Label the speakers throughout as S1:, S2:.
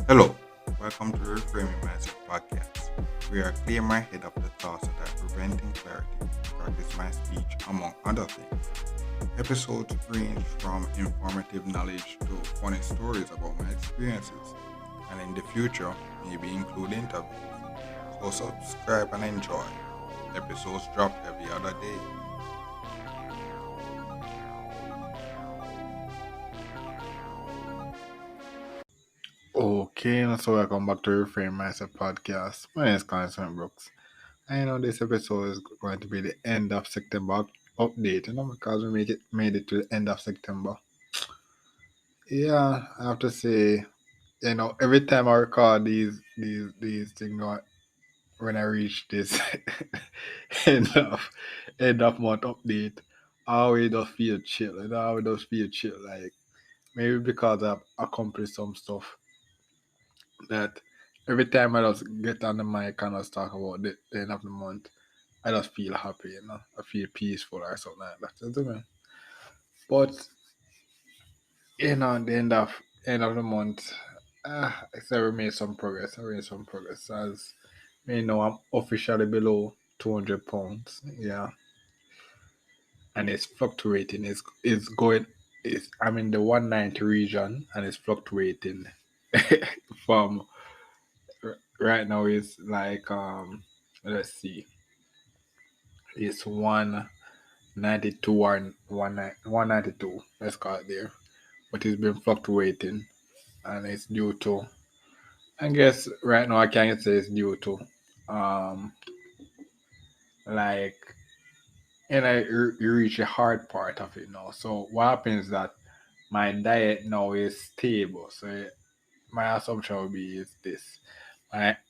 S1: Hello, welcome to the Reframing Mindset podcast. We are clear my head of the thoughts that are preventing clarity to practice my speech, among other things. Episodes range from informative knowledge to funny stories about my experiences, and in the future, maybe include interviews. So subscribe and enjoy. Episodes drop every other day.
S2: Okay, so welcome back to Reframe Myself podcast. My name is Constance Brooks. I know this episode is going to be the end of September update, because we made it to the end of September. Yeah, I have to say, every time I record these things, when I reach this end of end of month update, I always just feel chill. I always just feel chill. Like maybe because I've accomplished some stuff that every time I just get on the mic and just talk about the end of the month, I just feel happy, I feel peaceful or something like that. You know? But the end of the month, I say we made some progress. I made some progress. As I'm officially below 200 pounds. Yeah, and it's fluctuating. It's going. I'm in the 190 region, and it's fluctuating from right now. It's like let's see, it's 192 or 192. Let's call it there. But it's been fluctuating, and it's due to. I guess right now I can't say it's due to, um, like, you reach a hard part of it now. So what happens is that my diet now is stable. So my assumption would be is this: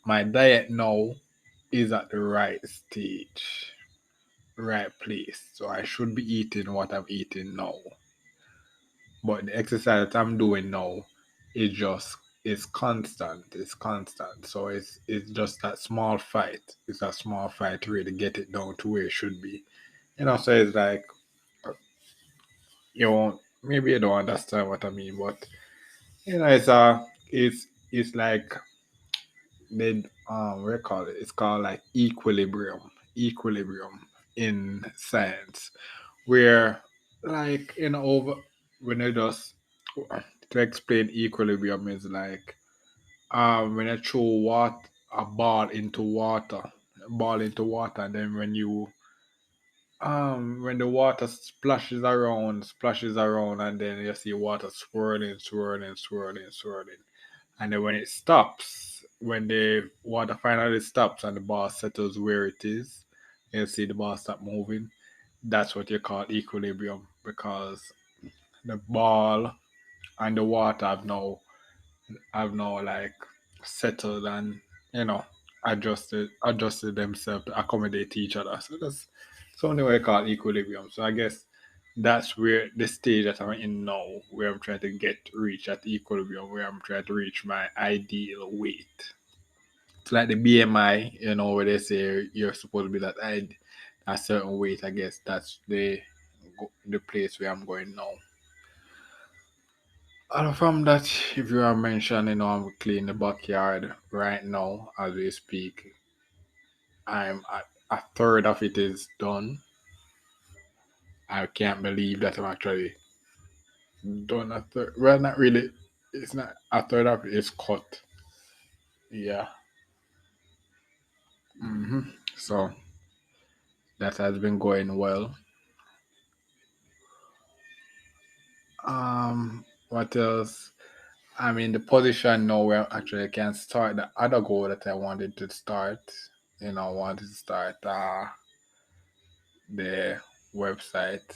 S2: my diet now is at the right stage, right place. So I should be eating what I'm eating now. But the exercise that I'm doing now is just it's constant. It's constant. So it's just that small fight. It's a small fight to really get it down to where it should be. So it's like maybe you don't understand what I mean, but it's like they what do you call it? It's called like equilibrium. Equilibrium in science. Where like over when you just to explain equilibrium is like when you throw a ball into water, and then when the water splashes around, and then you see water swirling, swirling, swirling, swirling, and then when it stops, when the water finally stops and the ball settles where it is, you see the ball stop moving. That's what you call equilibrium, because the ball and the water have now like settled and you know adjusted themselves to accommodate each other. So that's something we call equilibrium. So I guess that's where the stage that I'm in now, where I'm trying to reach at equilibrium, where I'm trying to reach my ideal weight. It's like the BMI, where they say you're supposed to be a certain weight. I guess that's the place where I'm going now. And from that, if you are mentioning, I'm cleaning the backyard right now as we speak. I'm at a third of it is done. I can't believe that I'm actually done a third. Well, not really. It's not a third of it is cut. Yeah. So that has been going well. What else? I'm in the position now where actually I can start the other goal that I wanted to start. I wanted to start the website,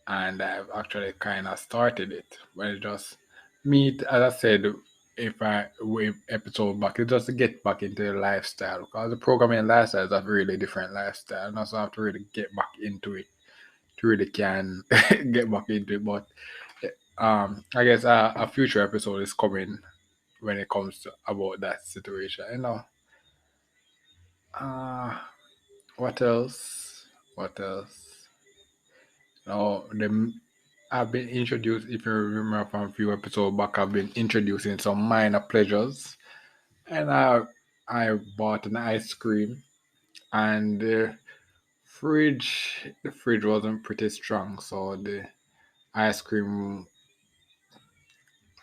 S2: and I've actually kind of started it. But it just me, as I said, if I with episode back, it's just to get back into the lifestyle, because the programming lifestyle is a really different lifestyle. And so I have to really get back into it to really can get back into it. But I guess a future episode is coming when it comes to about that situation. Uh, what else? What else? No, I've been introduced. If you remember from a few episodes back, I've been introducing some minor pleasures, and I bought an ice cream, and the fridge wasn't pretty strong, so the ice cream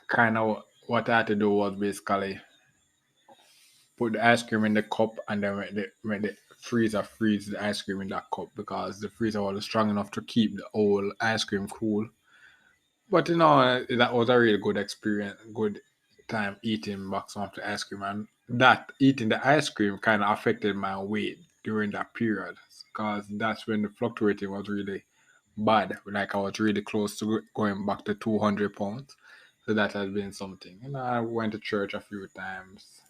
S2: kind of what I had to do was basically put the ice cream in the cup and then when the freezer freeze the ice cream in that cup because the freezer wasn't strong enough to keep the whole ice cream cool. But that was a really good experience, good time eating back some of the ice cream, and that eating the ice cream kind of affected my weight during that period because that's when the fluctuating was really bad. Like I was really close to going back to 200 pounds. So that has been something. I went to church a few times,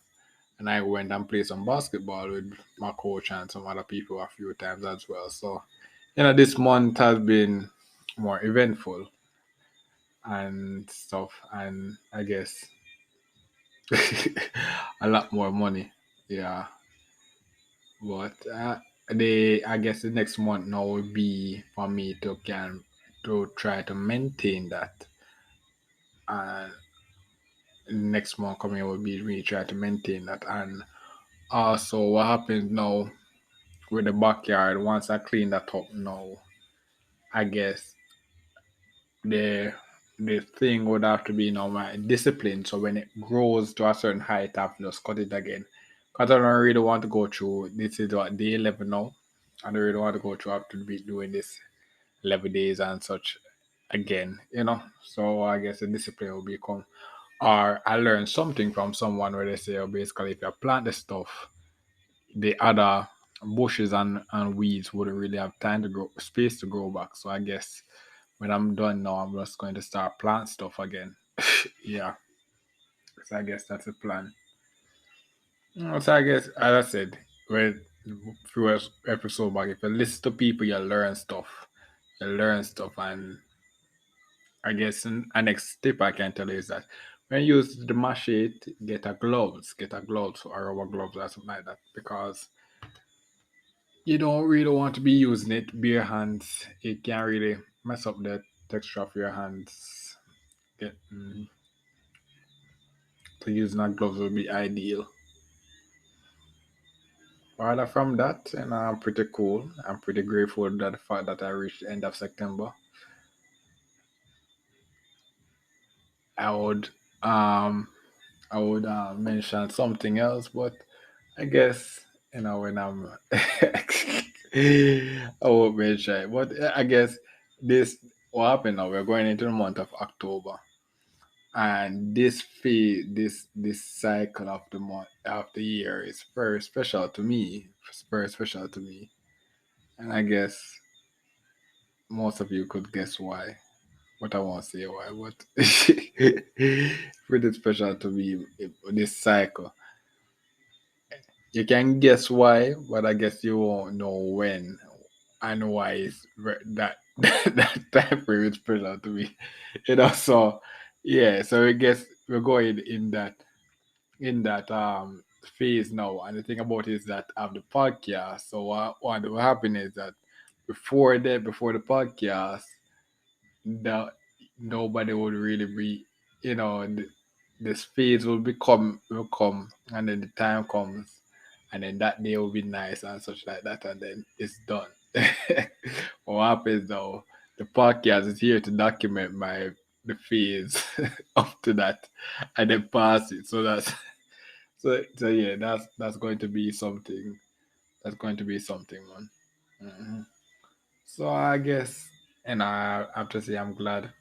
S2: and I went and played some basketball with my coach and some other people a few times as well. So, this month has been more eventful and stuff, and I guess a lot more money. Yeah, but I guess the next month now will be for me to try to maintain that, and next month coming will be me try to maintain that, and also what happens now with the backyard once I clean that up now, I guess the the thing would have to be my discipline. So when it grows to a certain height, I have to just cut it again. Because I don't really want to go through this is what day 11 now. I don't really want to go through have to be doing this 11 days and such again. So I guess the discipline will become or I learned something from someone where they say basically if you plant the stuff, the other bushes and weeds wouldn't really have time to grow space to grow back. So I guess when I'm done now, I'm just going to start plant stuff again. Yeah. So I guess that's the plan. So I guess as I said, when few episode back, if you listen to people, you learn stuff. You learn stuff, and I guess a next tip I can tell you is that when you use the machete, get a gloves or rubber gloves or something like that because you don't really want to be using it bare hands. It can really mess up the texture of your hands. Get, so using a gloves would be ideal. Other from that, and I'm pretty cool. I'm pretty grateful that the fact that I reached the end of September. I would um mention something else, but I guess when I'm I won't mention it. But I guess this what happened now. We're going into the month of October, and this cycle of the month of the year is very special to me. It's very special to me, and I guess most of you could guess why. But I won't say why. But pretty special to me this cycle. You can guess why, but I guess you won't know when and why that that time frame is special to me. So yeah, so I guess we're going in that phase now. And the thing about it is that I have the podcast. So what will happen is that before the podcast, the nobody would really be this phase will come and then the time comes and then that day will be nice and such like that and then it's done. What happens though, the podcast is here to document the phase up to that and then pass it. So yeah, that's going to be something. That's going to be something, man. So I guess, and I have to say, I'm glad,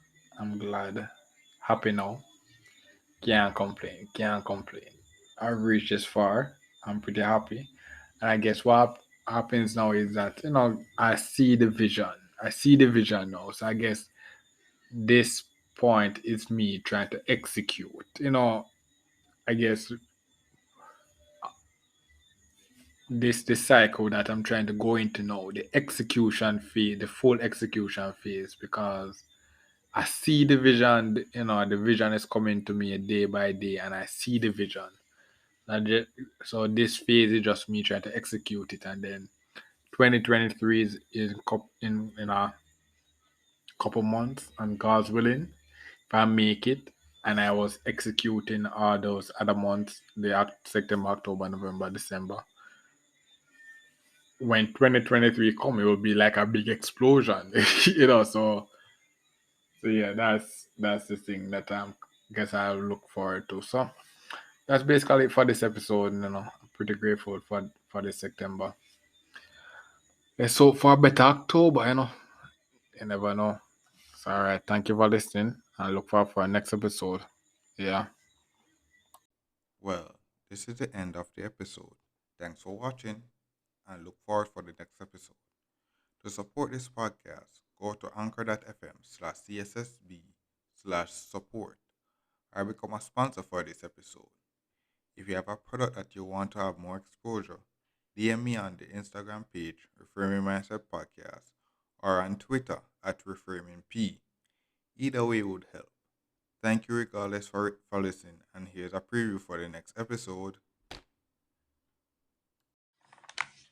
S2: happy now. Can't complain, can't complain. I've reached this far. I'm pretty happy, and I guess what happens now is that I see the vision. I see the vision now. So I guess this point is me trying to execute. I guess this cycle that I'm trying to go into now, the execution phase, the full execution phase, because I see the vision, the vision is coming to me day by day, and I see the vision. So this phase is just me trying to execute it and then 2023 is in a couple months, and God's willing, if I make it, and I was executing all those other months, September, October, November, December. When 2023 come, it will be like a big explosion, So yeah, that's the thing that guess I'll look forward to. So that's basically it for this episode. I'm pretty grateful for this September. Let's hope for a better October. You never know. So all right, thank you for listening. I look forward for our next episode. Yeah.
S1: Well, this is the end of the episode. Thanks for watching and look forward for the next episode. To support this podcast, go to anchor.fm/cssb/support or become a sponsor for this episode. If you have a product that you want to have more exposure, DM me on the Instagram page, Reframing Mindset Podcast, or on Twitter @ReframingP. Either way would help. Thank you regardless for listening, and here's a preview for the next episode.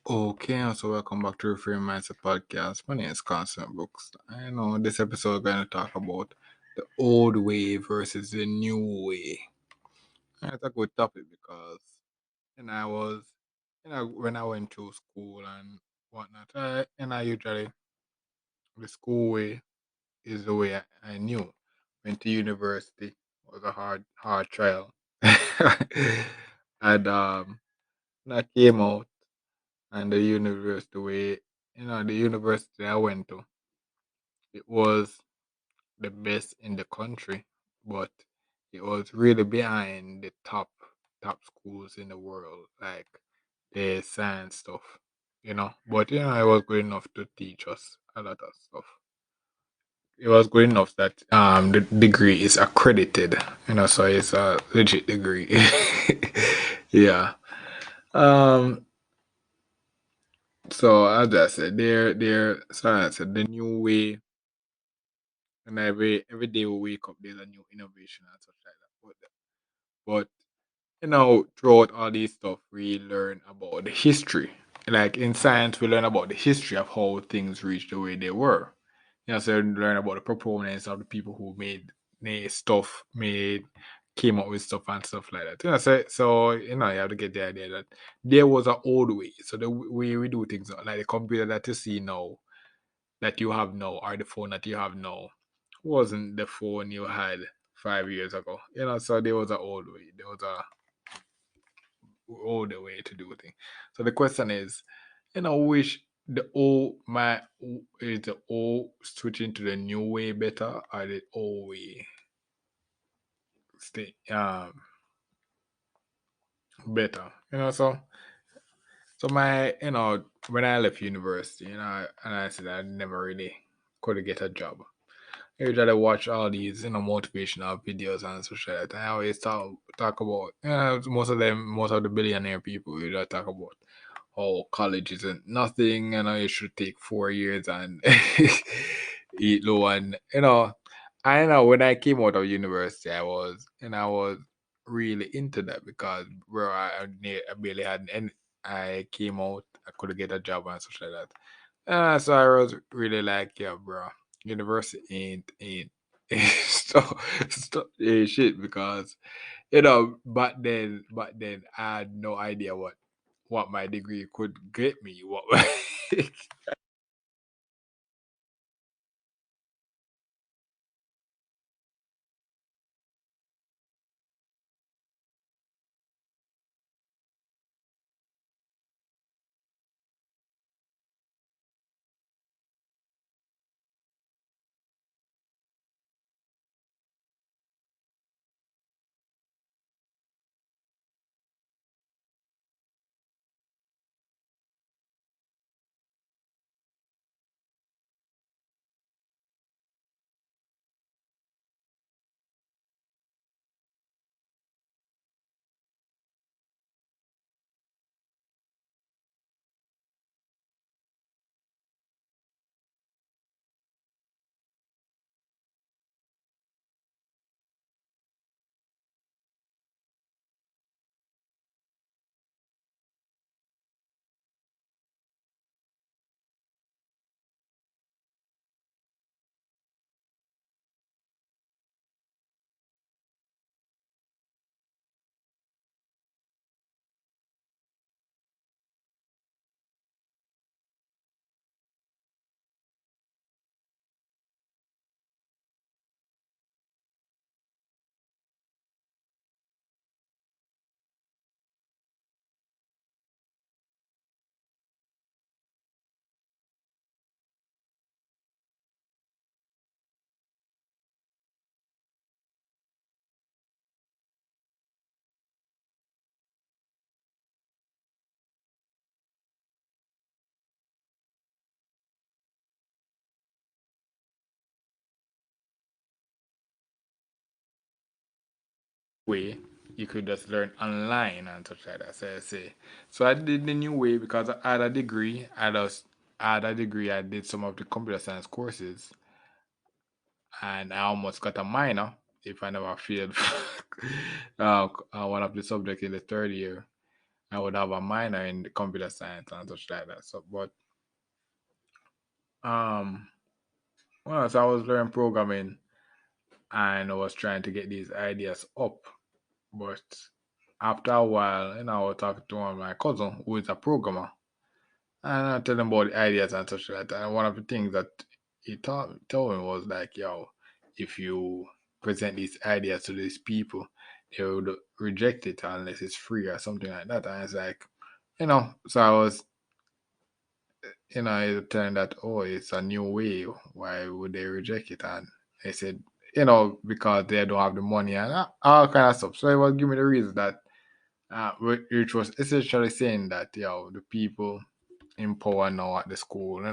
S2: Okay, so welcome back to Reframe Mindset Podcast. My name is Constant Brooks. I know this episode we're going to talk about the old way versus the new way. And it's a good topic because I was, when I went to school and whatnot, I usually, the school way is the way I knew. Went to university, was a hard trial. and I came out, and the university way, the university I went to, it was the best in the country, but it was really behind the top schools in the world, like the science stuff. But it was good enough to teach us a lot of stuff. It was good enough that the degree is accredited, so it's a legit degree. Yeah. Um so as I said, they're so I said the new way, and every day we wake up there's a new innovation and such like that. But throughout all these stuff, we learn about the history. Like in science, we learn about the history of how things reached the way they were. So we learn about the proponents of the people who made stuff, came up with stuff and stuff like that. You have to get the idea that there was an old way. So the way we do things, like the computer that you see now, that you have now, or the phone that you have now, wasn't the phone you had 5 years ago. So there was an old way. There was a older way to do things. So the question is, which is the old switching to the new way better, or the old way stay better? So my when I left university, and I said I never really could get a job. I usually watch all these, motivational videos and such like that. I always talk about, most of the billionaire people usually talk about, oh, college isn't nothing, you should take 4 years and eat low. And, I know when I came out of university, I was really into that because, bro, I barely had any, I came out, I couldn't get a job and such like that. So I was really like, yeah, bro, university ain't shit, because but then I had no idea what my degree could get me. What way you could just learn online and such like that. So I say, so I did the new way because I had a degree. I did some of the computer science courses, and I almost got a minor if I never failed one of the subjects in the third year. I would have a minor in the computer science and such like that. So, but um, well, so I was learning programming and I was trying to get these ideas up. But after a while, I was talking to one of my cousin who is a programmer, and I tell him about the ideas and such like that. And one of the things that told me was like, yo, if you present these ideas to these people, they would reject it unless it's free or something like that. And it's like, so I was, telling that, oh, it's a new way. Why would they reject it? And they said, because they don't have the money and all kind of stuff. So it was giving me the reason that, which was essentially saying that, the people in power now at the school,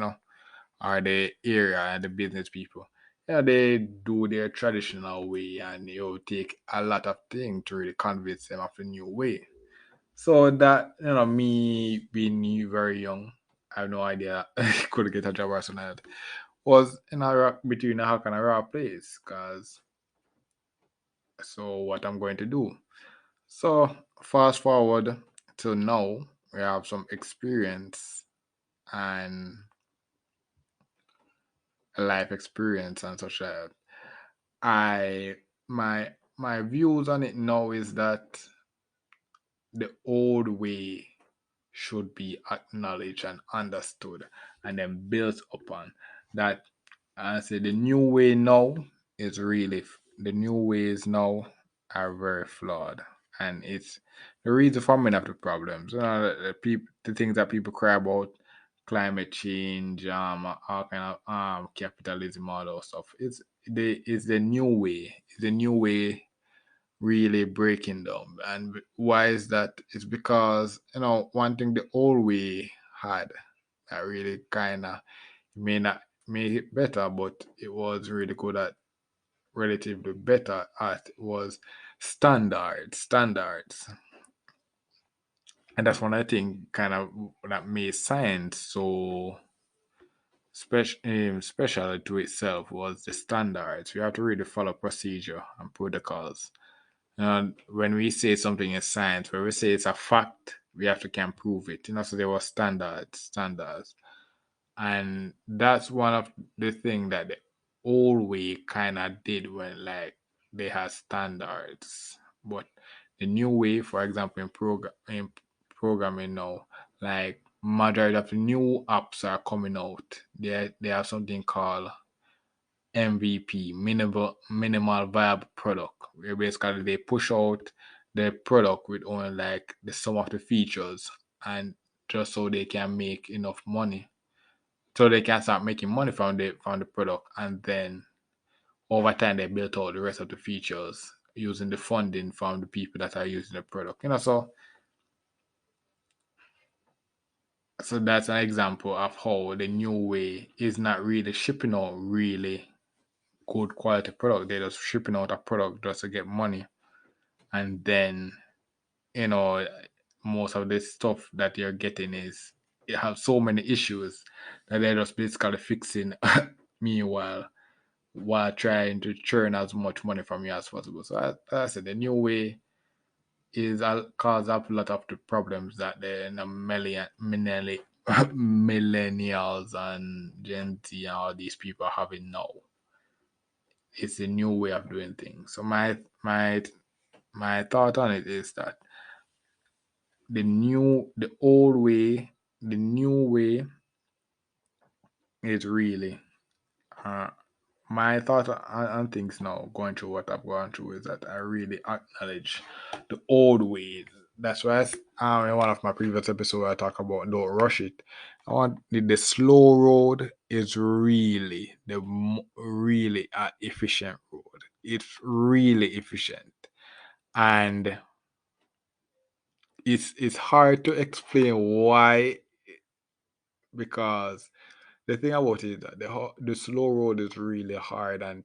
S2: or the area and the business people. Yeah, they do their traditional way and take a lot of things to really convince them of the new way. So that, me being very young, I have no idea could get a job or something like that, was in between a rock and a rock place. Cause so what I'm going to do. So fast forward to now, we have some experience and life experience and such like that. I my views on it now is that the old way should be acknowledged and understood and then built upon. That I say the new way now is really the new ways now are very flawed, and it's the reason for many of the problems. The things that people cry about, climate change, all kind of capitalism, all those stuff. It's the new way. It's the new way really breaking down. And why is that? It's because, one thing the old way had that really kind of may not make it better, but it was really good at relatively better at was standards. And that's one I think kind of that made science so special to itself was the standards. We have to really follow procedure and protocols. And when we say something is science, when we say it's a fact, we have to can prove it. So there were standards. And that's one of the things that the old way kind of did when like they had standards. But the new way, for example, in programming now, like majority of the new apps are coming out. They have something called MVP, minimal viable product, where basically they push out the product with only like the sum of the features, and just so they can make enough money, so they can start making money from the product, and then over time they built out the rest of the features using the funding from the people that are using the product. So that's an example of how the new way is not really shipping out really good quality product. They're just shipping out a product just to get money. And then, you know, most of the stuff that you're getting is it has so many issues that they're just basically fixing meanwhile while trying to churn as much money from you as possible. So I said the new way is cause up a lot of the problems that millennials and Gen Z and all these people are having now. It's a new way of doing things. So my thought on it is that the new way is really uh, my thought on things now, going through what I've gone through, is that I really acknowledge the old ways. That's why in one of my previous episodes I talk about don't rush it. I want the slow road is really really efficient road. It's really efficient, and it's hard to explain why, because the thing about it is that the slow road is really hard and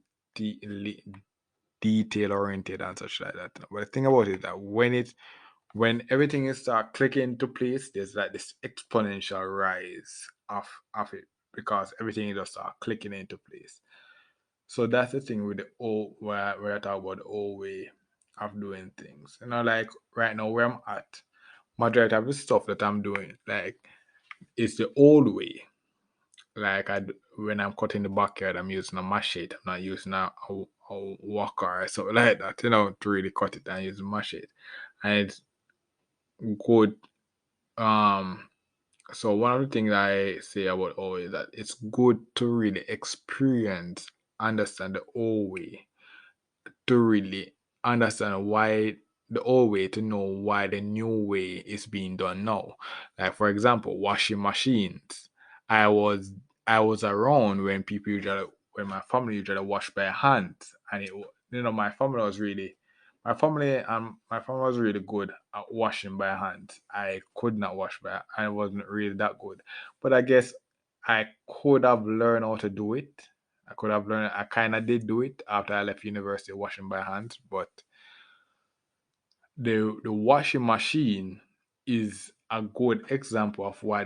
S2: detail oriented and such like that. But the thing about it is that when everything is start clicking into place, there's like this exponential rise of it because everything just start clicking into place. So that's the thing with the old where I talk about the old way of doing things. Like right now where I'm at, majority of the stuff that I'm doing, like it's the old way. Like when I'm cutting the backyard, I'm using a machete. I'm not using a walker or something like that, to really cut it. I'm using machete, and it's good. Um, so one of the things I say about always that it's good to really experience, understand the old way to really understand why the old way to know why the new way is being done now. Like for example, washing machines. I was I was around when people usually when my family usually wash by hand, and my family was really good at washing by hand. I could not wash by I wasn't really that good, but I guess I could have learned how to do it. I could have learned. I kind of did do it after I left university, washing by hand. But the washing machine is a good example of why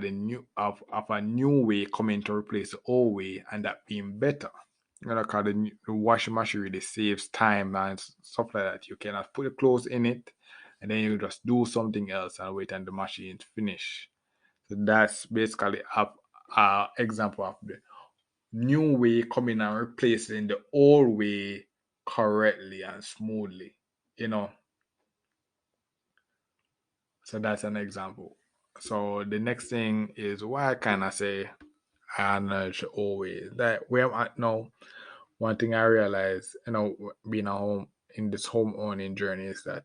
S2: of a new way coming to replace the old way, and that being better. Cause the washing machine really saves time and stuff like that. You cannot put the clothes in it, and then you just do something else and wait and the machine finish. So that's basically a example of the new way coming and replacing the old way correctly and smoothly. You know, so that's an example. So the next thing is why I kind of say I acknowledge always that where I'm at now. One thing I realize, being a home in this home owning journey is that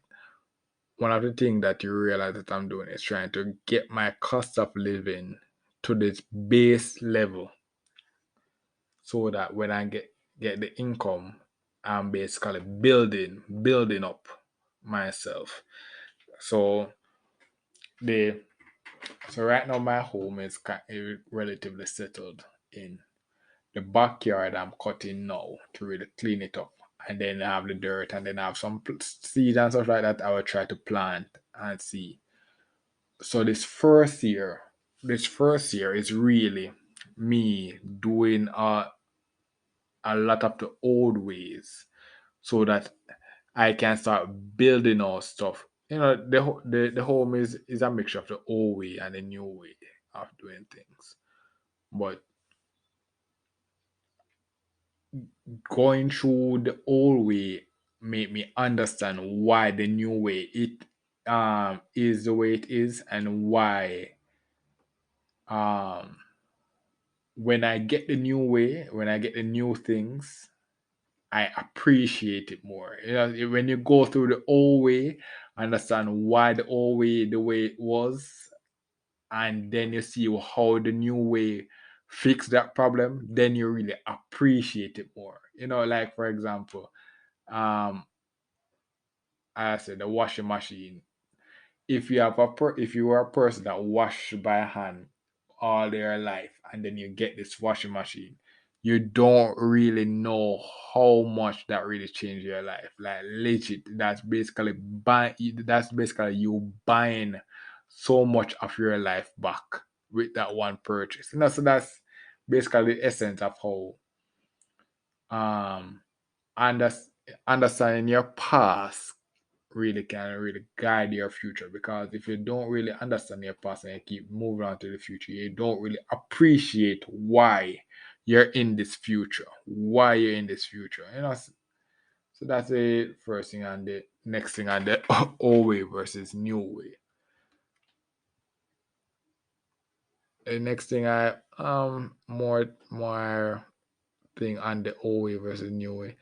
S2: one of the things that you realize that I'm doing is trying to get my cost of living to this base level so that when I get the income, I'm basically building up myself. So the so right now my home is relatively settled in the backyard. I'm cutting now to really clean it up, and then I have the dirt, and then I have some seeds and stuff like that. I will try to plant and see. So this first year is really me doing a lot of the old ways so that I can start building our stuff. The home is a mixture of the old way and the new way of doing things. But going through the old way made me understand why the new way it is the way it is, and why um when I get the new way, when I get the new things, I appreciate it more. When you go through the old way, understand why the old way the way it was, and then you see how the new way fix that problem, then you really appreciate it more. Like for example, um, I said the washing machine. If you are a person that wash by hand all their life, and then you get this washing machine, you don't really know how much that really changed your life. Like legit, that's basically you buying so much of your life back with that one purchase. So that's basically the essence of how um under, understanding your past really can really guide your future, because if you don't really understand your past and you keep moving on to the future, you don't really appreciate why you're in this future. So that's the first thing, and the next thing, and the old way versus new way. The next thing I more thing on the old way versus new way.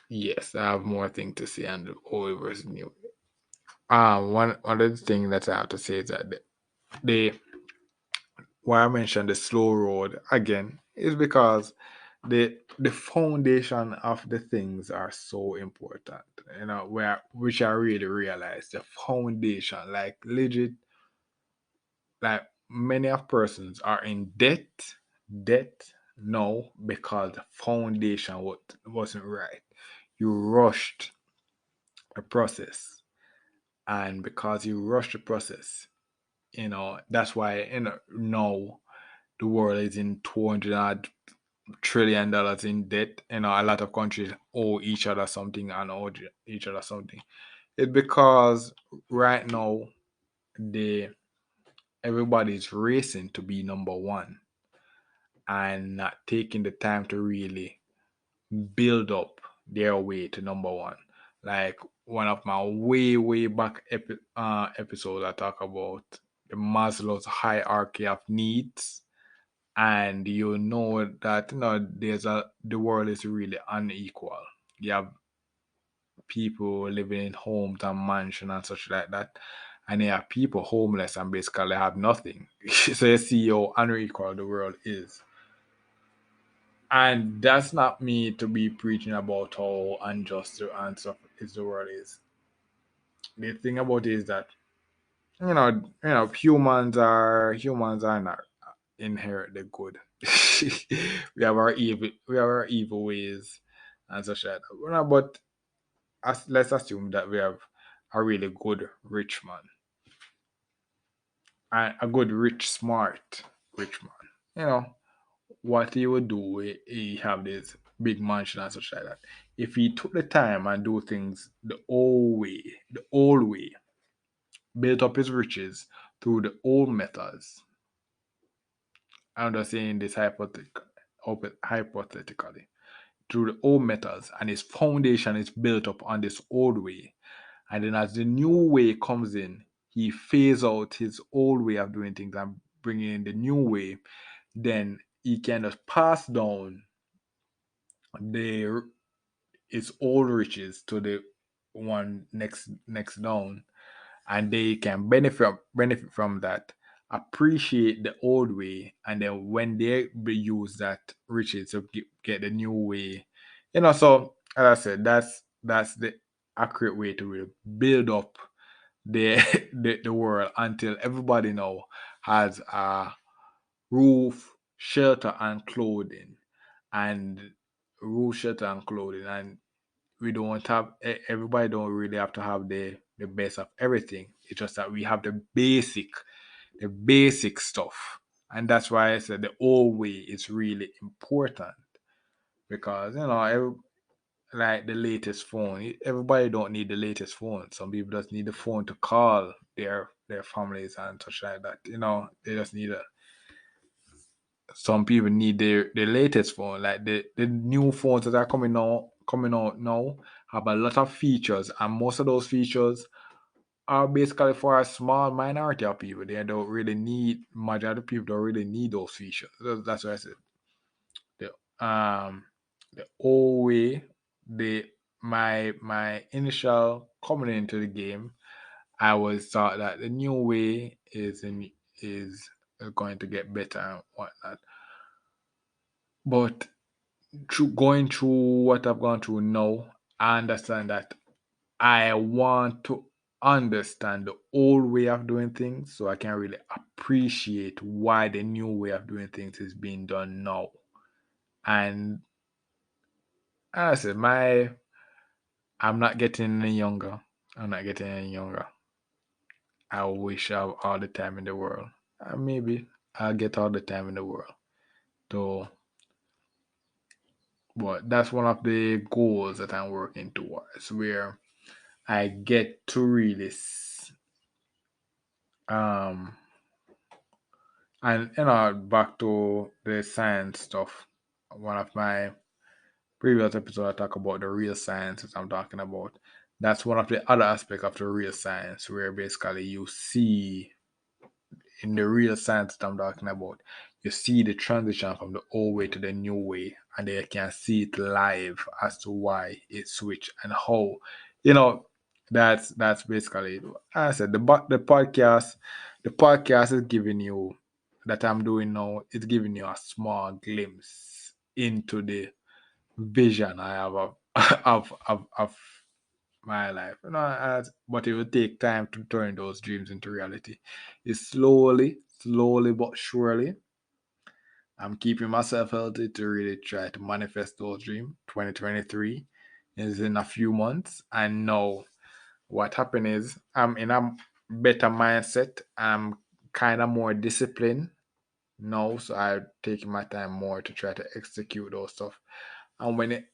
S2: Yes, I have more thing to say on the old way versus new way. One of the things that I have to say is that the why I mentioned the slow road again is because the foundation of the things are so important. Where which I really realize the foundation, like legit, like many of persons are in debt, debt? No, because the foundation wasn't right. You rushed the process, and because you rushed the process, that's why now the world is in $200 trillion in debt. A lot of countries owe each other something and owe each other something. It's because right now the everybody's racing to be number one and not taking the time to really build up their way to number one. Like one of my way back episodes, I talk about the Maslow's hierarchy of needs, and that the world is really unequal. You have people living in homes and mansion and such like that, and you have people homeless and basically have nothing. So you see how unequal the world is. And that's not me to be preaching about how unjust and stuff is the world is. The thing about it is that humans are not inherently good. We have our evil ways and such like that. But let's assume that we have a really good rich man and a good rich smart rich man. What he would do, he have this big mansion and such like that. If he took the time and do things the old way, built up his riches through the old methods. I'm just saying this hypothetically. Through the old methods, and his foundation is built up on this old way. And then as the new way comes in, he phase out his old way of doing things and bring in the new way. Then he can just pass down the his old riches to the one next down, and they can benefit from that, appreciate the old way, and then when they use that riches to get the new way. So as I said, that's the accurate way to really build up the the world until everybody now has a roof, shelter, and clothing, and and we don't have everybody don't really have to have the best of everything. It's just that we have the basic stuff, and that's why I said the old way is really important, because like the latest phone, everybody don't need the latest phone. Some people just need the phone to call their families and such like that. They just need a some people need the latest phone, like the new phones that are coming out now have a lot of features, and most of those features are basically for a small minority of people. They don't really need Majority of people don't really need those features. That's why I said the old way, the my initial coming into the game, I was thought that the new way is going to get better and whatnot. But going through what I've gone through now, I understand that I want to understand the old way of doing things so I can really appreciate why the new way of doing things is being done now. And as I said, I'm not getting any younger. I'm not getting any younger. I wish I have all the time in the world. Maybe I'll get all the time in the world. So, but that's one of the goals that I'm working towards, where I get to really um and back to the science stuff. One of my previous episodes I talk about the real science that I'm talking about. That's one of the other aspects of the real science, where basically you see in the real science that I'm talking about, you see the transition from the old way to the new way, and they can see it live as to why it switched and how. You know, that's basically it. As I said the podcast is giving you that I'm doing now. It's giving you a small glimpse into the vision I have of of my life. But it will take time to turn those dreams into reality. It's slowly but surely. I'm keeping myself healthy to really try to manifest those dreams. 2023 is in a few months. And now what happened is I'm in a better mindset. I'm kind of more disciplined now. So I'm taking my time more to try to execute those stuff. And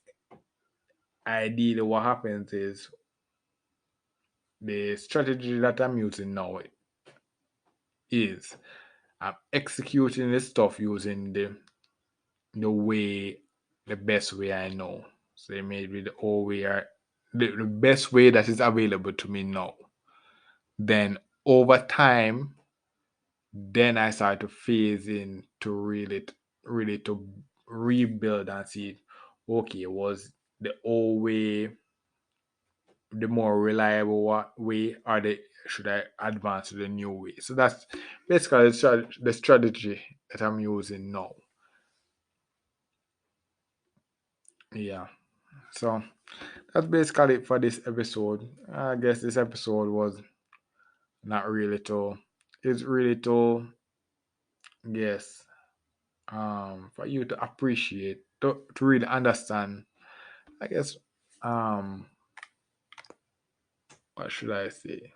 S2: ideally what happens is the strategy that I'm using now is I'm executing this stuff using the best way I know. So it may be the old way or the best way that is available to me now. Then over time, then I start to phase in to really to rebuild and see, okay, was the old way the more reliable way, or should I advance to the new way? So that's basically the strategy that I'm using now. Yeah. So that's basically it for this episode. I guess this episode was not really to it's really to yes for you to appreciate to really understand. I guess um what should I say?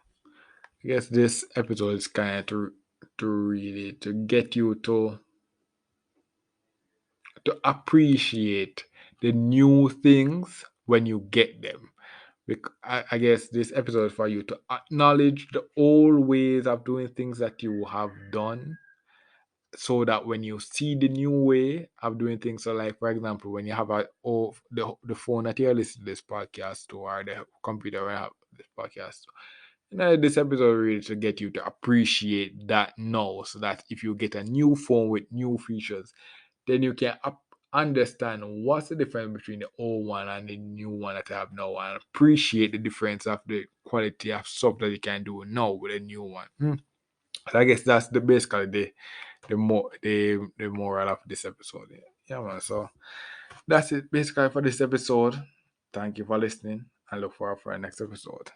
S2: I guess this episode is kind of to really to get you to appreciate the new things when you get them. I guess this episode is for you to acknowledge the old ways of doing things that you have done, so that when you see the new way of doing things, so like for example, when you have the phone that you're listening to this podcast to, or the computer where you have this podcast to, this episode really to get you to appreciate that now, so that if you get a new phone with new features, then you can understand what's the difference between the old one and the new one that I have now, and appreciate the difference of the quality of stuff that you can do now with a new one. So I guess that's basically the moral of this episode. Yeah, man. So that's it basically for this episode. Thank you for listening, and look forward for our next episode.